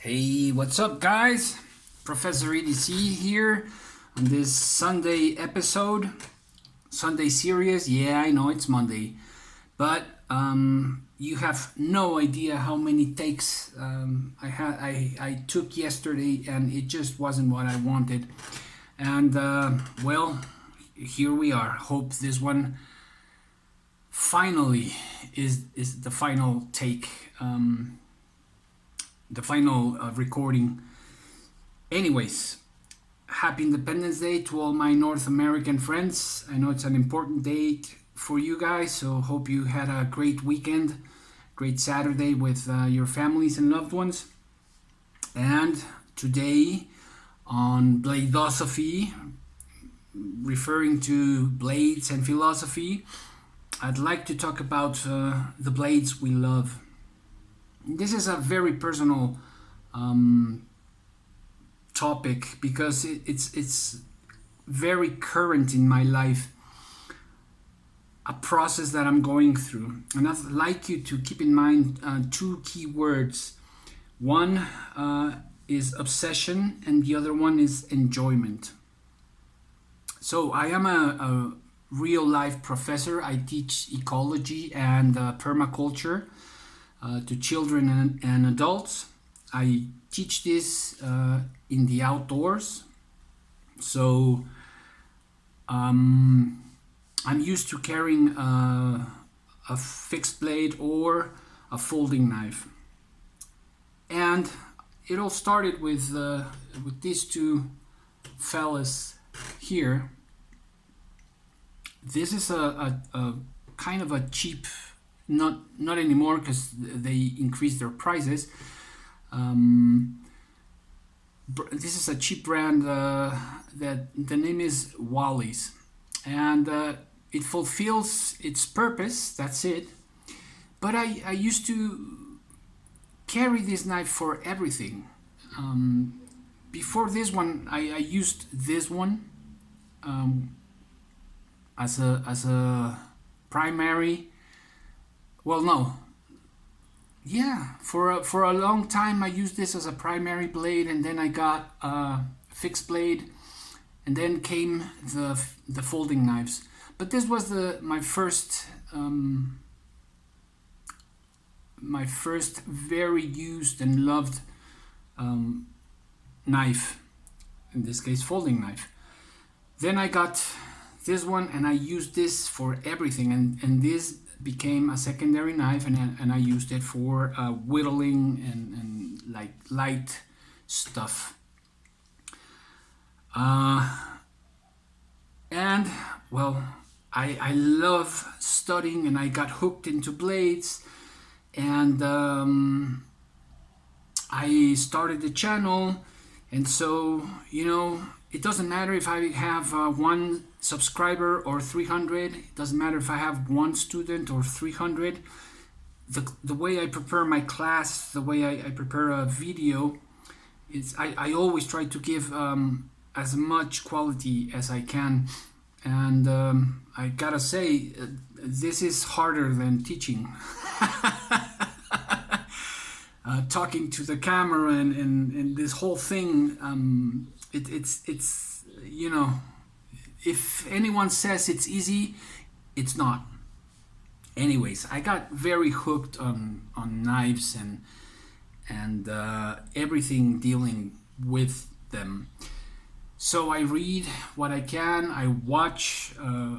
Hey, what's up, guys? Professor EDC here on this Sunday episode, Sunday series. Yeah, I know it's Monday, but you have no idea how many takes I took yesterday, and it just wasn't what I wanted. And well, here we are. Hope this one finally is the final take. The final recording. Anyways, happy Independence Day to all my North American friends. I know it's an important date for you guys, so hope you had a great weekend, great Saturday with your families and loved ones. And today on Blade-osophy, referring to blades and philosophy, I'd like to talk about the blades we love. This is a very personal topic because it's very current in my life, a process that I'm going through. And I'd like you to keep in mind two key words. One is obsession and the other one is enjoyment. So I am a real life professor. I teach ecology and permaculture to children and adults. I teach this in the outdoors. So I'm used to carrying a fixed blade or a folding knife. And it all started with these two fellas here. This is a kind of a cheap, not anymore because they increased their prices. This is a cheap brand that the name is Wally's, and it fulfills its purpose. That's it. But I used to carry this knife for everything. Before this one, I used this one as a primary. Well, no. Yeah, for a long time I used this as a primary blade, and then I got a fixed blade, and then came the folding knives. But this was my first very used and loved knife. In this case, folding knife. Then I got this one, and I used this for everything, and this became a secondary knife, and I used it for whittling and like light stuff. And well, I love studying, and I got hooked into blades, and I started the channel. And so, it doesn't matter if I have one subscriber or 300. It doesn't matter if I have one student or 300. The way I prepare my class, the way I prepare a video, I always try to give as much quality as I can. And I gotta say, this is harder than teaching. Talking to the camera and this whole thing, it's if anyone says it's easy, it's not. Anyways, I got very hooked on knives and everything dealing with them. So I read what I can, I watch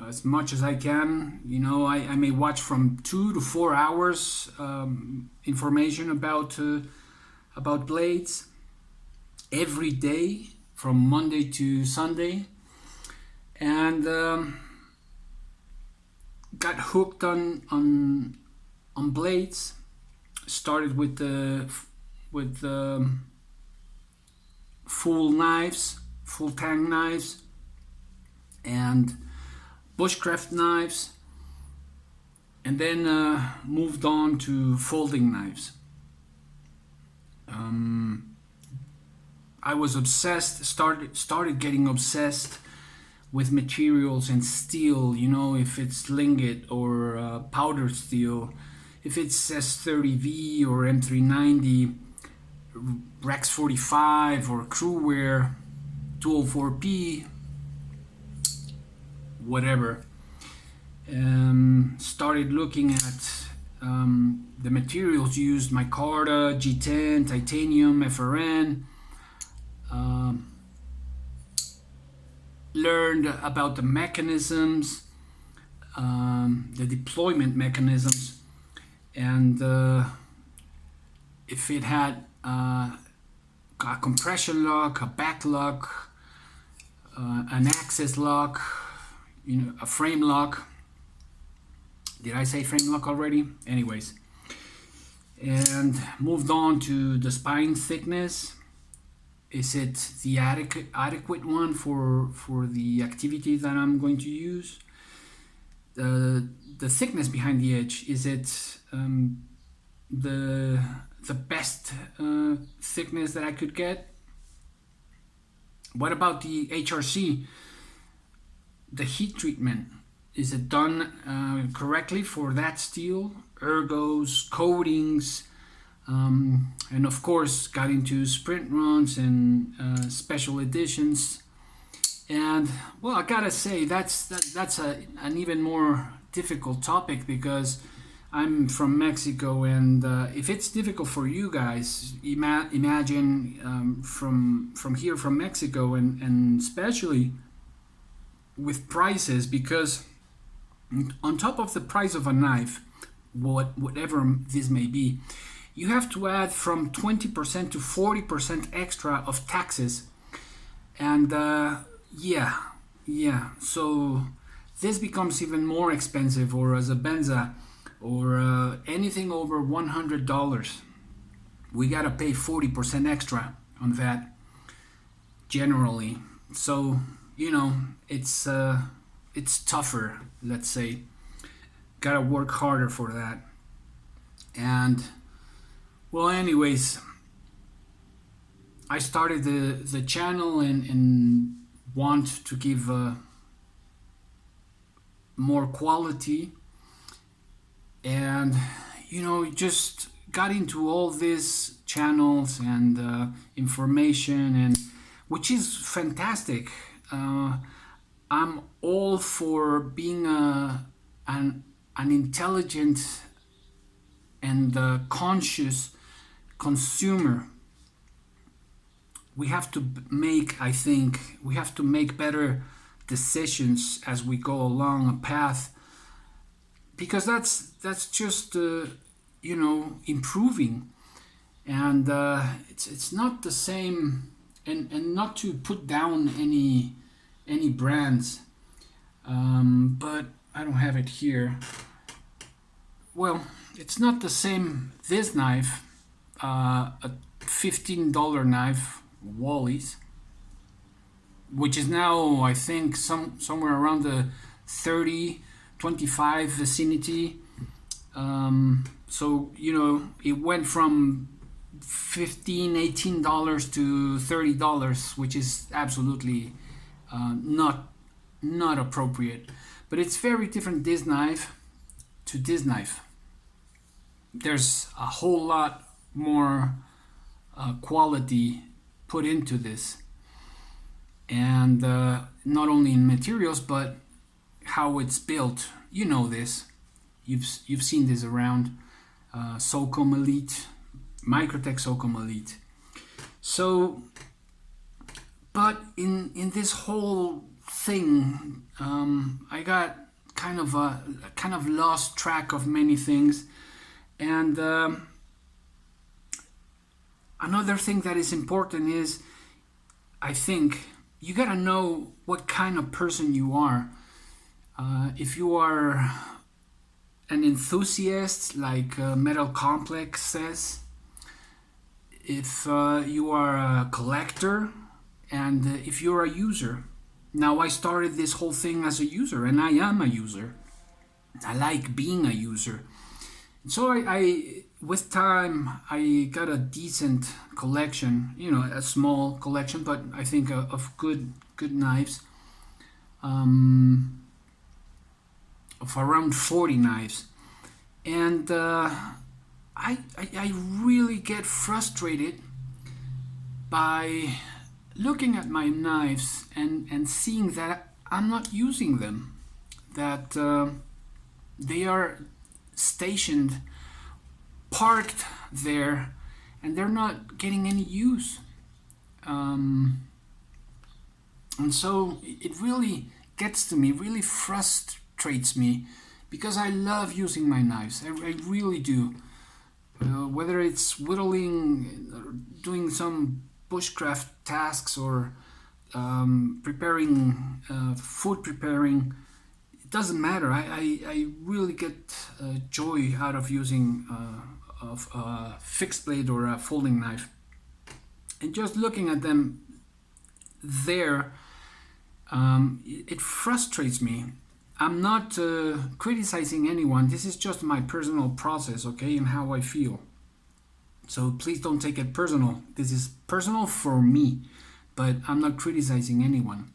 as much as I can. I may watch from 2 to 4 hours information about blades every day from Monday to Sunday, and got hooked on blades. Started with the full knives, full tang knives, and bushcraft knives, and then moved on to folding knives. I was obsessed, started getting obsessed with materials and steel, if it's lingot or powder steel, if it's S30V or M390, Rex 45 or Crewware 204P, whatever. Started looking at the materials used: micarta, G10, titanium, FRN. Learned about the mechanisms, the deployment mechanisms, and if it had a compression lock, a back lock, an axis lock, a frame lock. Did I say frame lock already? Anyways, and moved on to the spine thickness. Is it the adequate one for the activity that I'm going to use? The thickness behind the edge, is it the best thickness that I could get? What about the HRC? The heat treatment, is it done correctly for that steel? Ergos, coatings, and of course got into sprint runs and special editions. And well, I gotta say that's an even more difficult topic, because I'm from Mexico, and if it's difficult for you guys, imagine from here, from Mexico, and especially with prices, because on top of the price of a knife, whatever this may be, you have to add from 20% to 40% extra of taxes. And so this becomes even more expensive. Or as a Benza, or anything over $100, we gotta pay 40% extra on that generally. So it's tougher, let's say. Gotta work harder for that. And well, anyways, I started the channel and want to give more quality, and just got into all these channels and information, and which is fantastic. I'm all for being an intelligent and conscious consumer. We have to make better decisions as we go along a path, because that's just improving. And it's not the same, and not to put down any brands, but I don't have it here. Well, it's not the same. This knife, a $15 knife, Wally's, which is now, I think, somewhere around the 30-25 vicinity. So it went from $15-18 to $30, which is absolutely not appropriate. But it's very different, this knife to this knife. There's a whole lot more quality put into this, and not only in materials but how it's built. This, you've seen this around. Socom Elite, Microtech Socom Elite. So, but in this whole thing, I got kind of lost track of many things. And another thing that is important is, I think, you gotta know what kind of person you are. If you are an enthusiast, like Metal Complex says, if you are a collector, and if you're a user. Now, I started this whole thing as a user, and I am a user. I like being a user. So I with time, I got a decent collection, a small collection, but I think of good knives, of around 40 knives. And I really get frustrated by looking at my knives and seeing that I'm not using them, that they are stationed, parked there, and they're not getting any use. And so it really gets to me, really frustrates me, because I love using my knives. I really do. Whether it's whittling, doing some bushcraft tasks, or preparing food preparing, it doesn't matter. I really get joy out of using of a fixed blade or a folding knife. And just looking at them there, it frustrates me. I'm not criticizing anyone. This is just my personal process, okay, and how I feel. So please don't take it personal. This is personal for me, but I'm not criticizing anyone.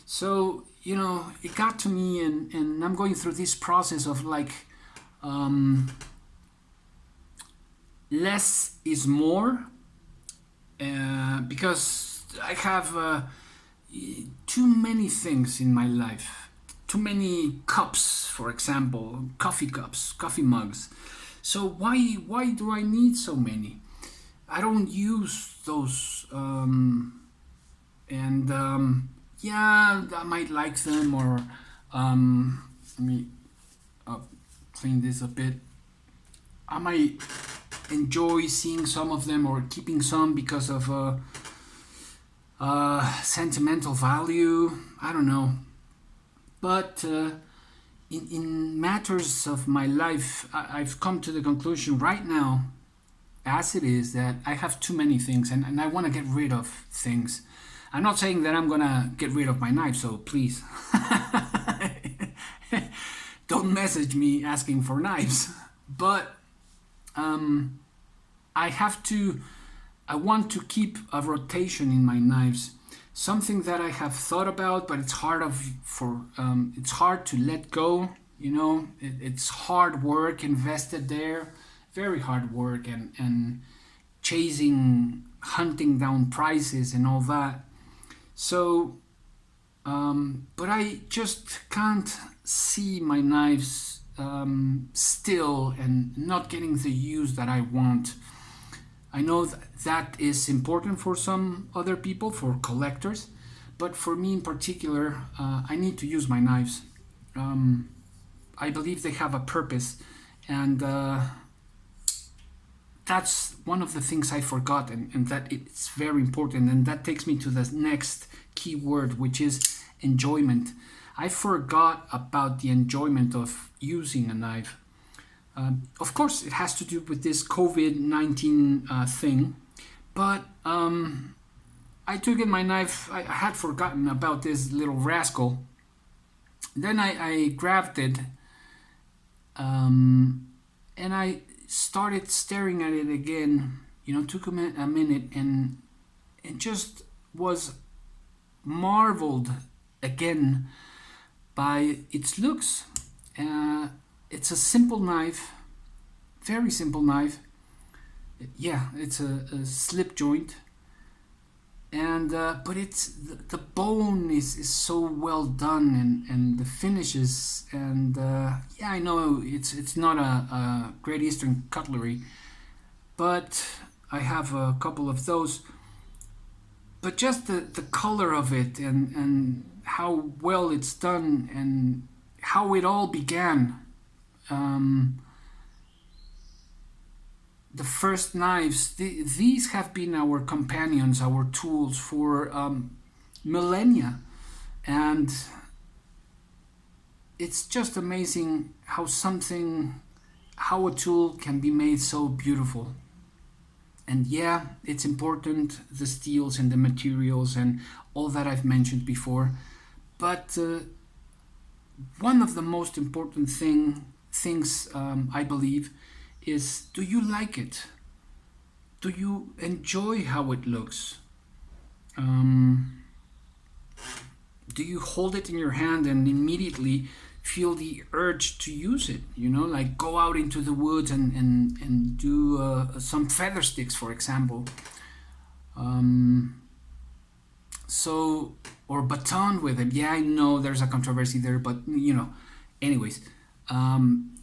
So, it got to me, and I'm going through this process of like, less is more, because I have too many things in my life. Too many cups, for example, coffee cups, coffee mugs. So why do I need so many? I don't use those, and yeah, I might like them, or let me clean this a bit. I might enjoy seeing some of them or keeping some because of sentimental value. I don't know. But in matters of my life, I've come to the conclusion right now, as it is, that I have too many things, and I want to get rid of things. I'm not saying that I'm going to get rid of my knife, so please don't message me asking for knives. But I want to keep a rotation in my knives. Something that I have thought about, but it's it's hard to let go. It's hard work invested there, very hard work, and hunting down prices and all that. So, but I just can't see my knives still and not getting the use that I want. I know that is important for some other people, for collectors, but for me in particular, I need to use my knives. I believe they have a purpose, and that's one of the things I forgot, and that it's very important, and that takes me to the next key word, which is enjoyment. I forgot about the enjoyment of using a knife. Of course, it has to do with this COVID-19 thing, but I took in my knife. I had forgotten about this little rascal. Then I grabbed it, and I started staring at it again. Took a minute, and just was marveled again by its looks. It's a simple knife, very simple knife. Yeah, it's a slip joint, and but it's the bone is so well done, and the finishes, and yeah, I know it's not a Great Eastern cutlery, but I have a couple of those. But just the color of it, and how well it's done, and how it all began. The first knives, these have been our companions, our tools for millennia, and it's just amazing how a tool can be made so beautiful. And yeah, it's important, the steels and the materials and all that I've mentioned before, but one of the most important things I believe is, do you like it? Do you enjoy how it looks? Do you hold it in your hand and immediately feel the urge to use it? Like go out into the woods and do some feather sticks, for example. Um, so, or baton with it. Yeah, I know there's a controversy there, but anyways, um,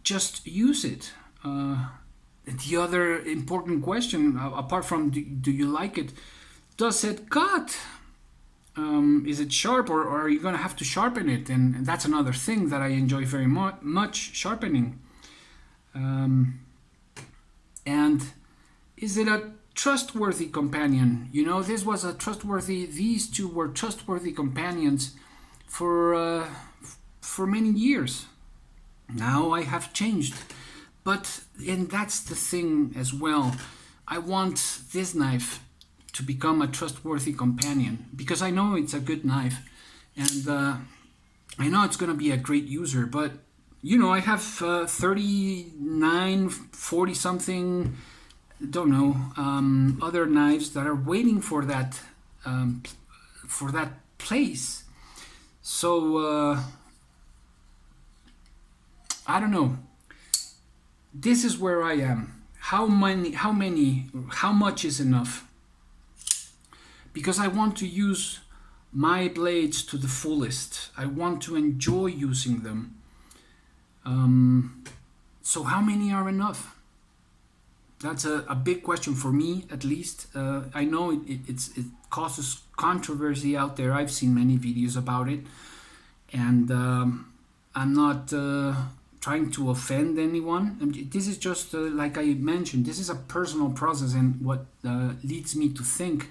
just use it. The other important question, apart from do you like it, does it cut? Is it sharp, or are you going to have to sharpen it? And that's another thing that I enjoy very much, sharpening. Um, and is it a trustworthy companion? These two were trustworthy companions for many years. Now I have changed. And that's the thing as well. I want this knife to become a trustworthy companion because I know it's a good knife, and I know it's going to be a great user. But I have 39, 40 something, don't know, other knives that are waiting for that place. So I don't know. This is where I am. How much is enough? Because I want to use my blades to the fullest. I want to enjoy using them. So how many are enough? That's a big question for me, at least. I know it causes controversy out there. I've seen many videos about it, and I'm not trying to offend anyone. This is just like I mentioned. This is a personal process, and what leads me to think.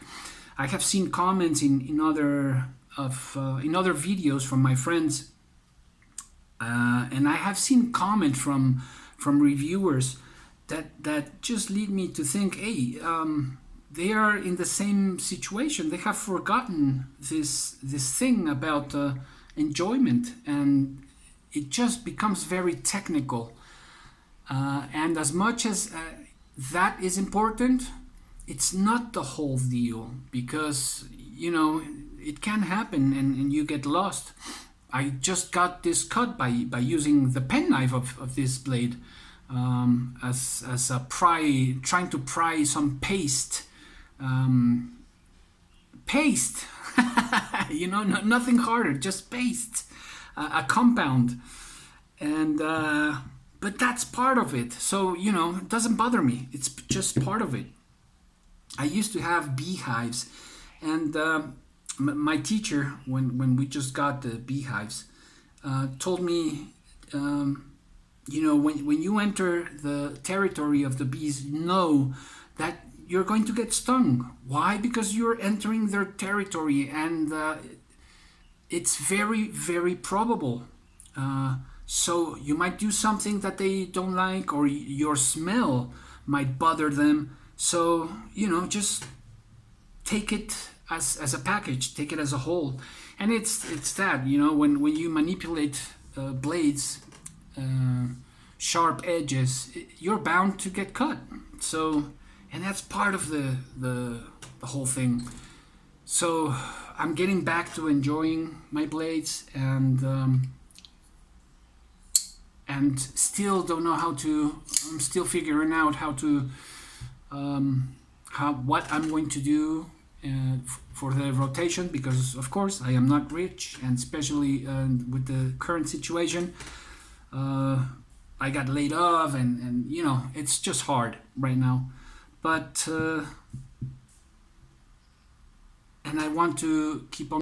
I have seen comments in other videos from my friends, and I have seen comment from reviewers that just lead me to think, hey, they are in the same situation. They have forgotten this thing about enjoyment, and it just becomes very technical. And as much as that is important, it's not the whole deal, because it can happen and you get lost. I just got this cut by using the penknife of this blade, as a trying to pry some paste. Paste. Nothing harder, just paste, a compound. And but that's part of it, so it doesn't bother me. It's just part of it. I used to have beehives, and my teacher, when we just got the beehives, told me, when you enter the territory of the bees, know that you're going to get stung. Why? Because you're entering their territory, and it's very, very probable. So you might do something that they don't like, or your smell might bother them. So, just take it as a package, take it as a whole. And it's that, when you manipulate blades, sharp edges, you're bound to get cut. So, and that's part of the whole thing. So I'm getting back to enjoying my blades, and still don't know I'm still figuring out how to what I'm going to do for the rotation, because of course I am not rich, and especially with the current situation, I got laid off, and it's just hard right now. But and I want to keep on